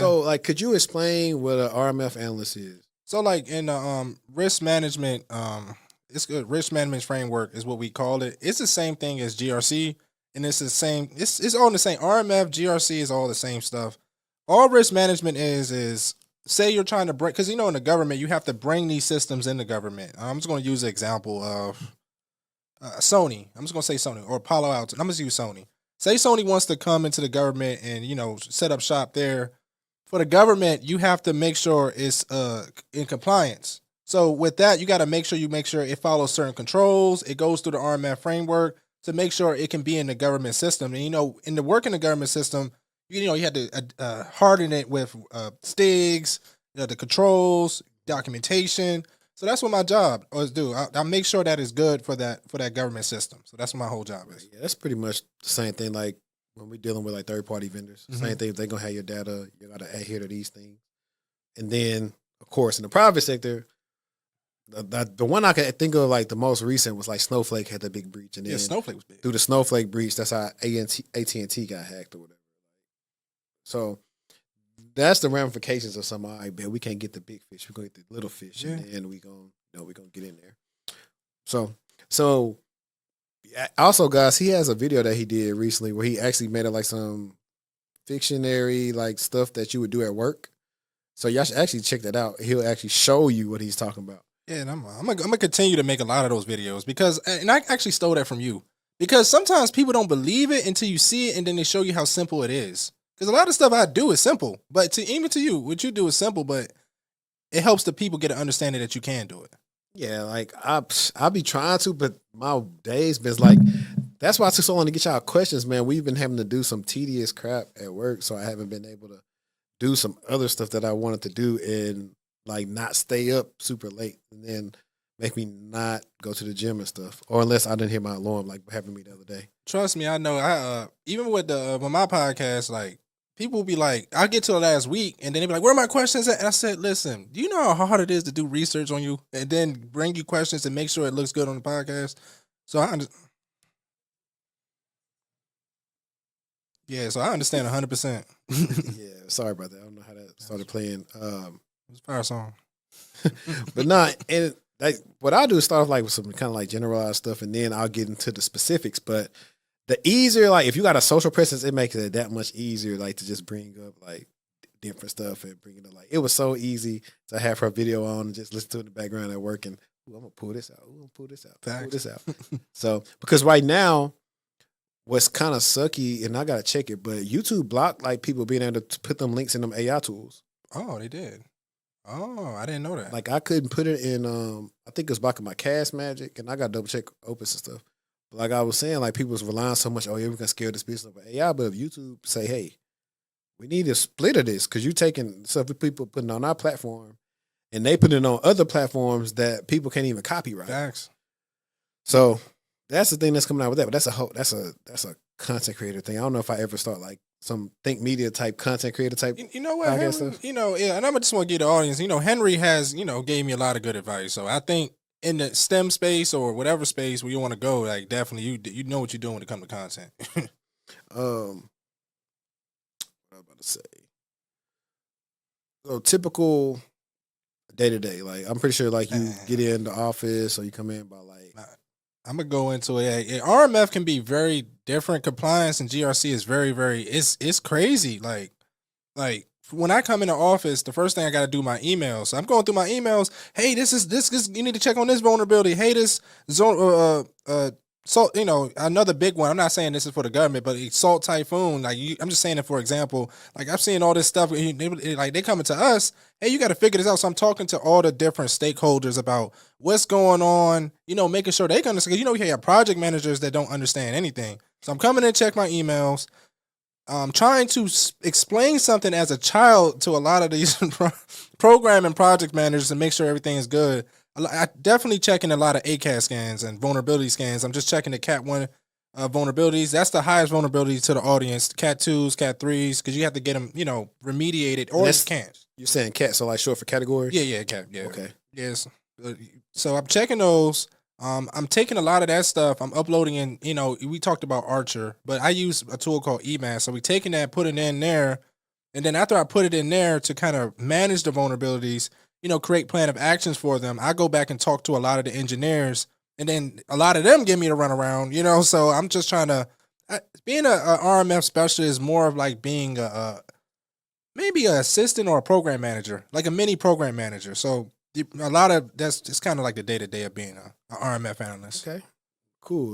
So, like, could you explain what an RMF analyst is? So, like in the risk management, it's good. Risk management framework is what we call it. It's the same thing as GRC, and it's the same. It's all the same. RMF, GRC is all the same stuff. All risk management is say you're trying to bring, because in the government you have to bring these systems in the government. I'm just going to use the example of Sony. I'm just going to say Sony or Palo Alto. I'm going to use Sony. Say Sony wants to come into the government and set up shop there. For the government, you have to make sure it's in compliance. So with that, you got to make sure it follows certain controls. It goes through the RMF framework to make sure it can be in the government system. And in the work in the government system, you had to harden it with STIGs, the controls, documentation. So that's what my job is do. I make sure that is good for that government system. So that's what my whole job is. Yeah, that's pretty much the same thing. Like when we're dealing with like third-party vendors, same thing. If they're gonna have your data, you gotta adhere to these things. And then, of course, in the private sector, the one I could think of like the most recent was like Snowflake had the big breach, and then Snowflake was big. Through the Snowflake breach, that's how AT&T got hacked or whatever. So that's the ramifications of some. I bet we can't get the big fish. We're gonna get the little fish, and then we're gonna get in there. So also, guys, he has a video that he did recently where he actually made it like some fictionary like stuff that you would do at work. So y'all should actually check that out. He'll actually show you what he's talking about. Yeah, and I'm gonna continue to make a lot of those videos and I actually stole that from you, because sometimes people don't believe it until you see it, and then they show you how simple it is. Because a lot of stuff I do is simple, but even to you, what you do is simple, but it helps the people get an understanding that you can do it. Yeah, like I be trying to, but my days been like, that's why I took so long to get y'all questions, man. We've been having to do some tedious crap at work, so I haven't been able to do some other stuff that I wanted to do and like not stay up super late and then make me not go to the gym and stuff, or unless I didn't hear my alarm like happened to me the other day. Trust me, I know. I even with my podcast, like people will be like, I get to the last week and then they be like, where are my questions at? And I said, listen, do you know how hard it is to do research on you and then bring you questions and make sure it looks good on the podcast? So I understand 100%. Yeah, sorry about that. I don't know how that started playing. It's a fire song. But not, and like what I do is start off like with some kind of like generalized stuff, and then I'll get into the specifics. But the easier, like if you got a social presence, it makes it that much easier, like to just bring up like different stuff and bring it up. Like it was so easy to have her video on and just listen to it in the background at work, and I'm gonna pull this out. I'm gonna pull this out. Pull this out. So because right now, what's kind of sucky, and I gotta check it, but YouTube blocked like people being able to put them links in them AI tools. Oh, they did. Oh, I didn't know that. Like I couldn't put it in. I think it was blocking my Cast Magic, and I got to double check Opus and stuff. But like I was saying, like people was relying so much. Oh yeah, we can scale this business of AI. But if YouTube say, hey, we need a split of this because you're taking stuff that people putting on our platform, and they put it on other platforms that people can't even copyright. Facts. So that's the thing that's coming out with that. But that's a content creator thing. I don't know if I ever start like some think media type content creator type. You know what, Henri, stuff. Yeah, and I just want to give the audience, Henri has, gave me a lot of good advice. So I think in the STEM space or whatever space where you want to go, like definitely you know what you're doing when it comes to content. What I'm about to say. So typical day to day, like I'm pretty sure like you get in the office or you come in by like. I'm gonna go into it. RMF can be very different. Compliance and GRC is very, very. It's crazy. Like when I come in the office, the first thing I got to do my emails. So I'm going through my emails. Hey, this. You need to check on this vulnerability. Hey, this zone. So another big one. I'm not saying this is for the government, but Salt Typhoon. I'm just saying it for example. Like I've seen all this stuff. They coming to us. Hey, you got to figure this out. So I'm talking to all the different stakeholders about what's going on. Making sure they can understand. You have project managers that don't understand anything. So I'm coming in to check my emails. I'm trying to explain something as a child to a lot of these program and project managers to make sure everything is good. I definitely checking a lot of ACAT scans and vulnerability scans. I'm just checking the Cat 1 vulnerabilities. That's the highest vulnerability to the audience. Cat 2s, Cat 3s, because you have to get them, remediated, or you can't. You're saying Cat, so like short for categories? Yeah, Cat. Yeah. Okay. Yes. So I'm checking those. I'm taking a lot of that stuff. I'm uploading in, we talked about Archer, but I use a tool called EMAS. So we taking that, putting it in there, And then after I put it in there to kind of manage the vulnerabilities, create plan of actions for them, I go back and talk to a lot of the engineers, and then a lot of them give me the runaround, So I'm just trying to, being a RMF specialist is more of like being maybe an assistant or a program manager, like a mini program manager. So a lot of it's kind of like the day-to-day of being a RMF analyst. Okay, cool.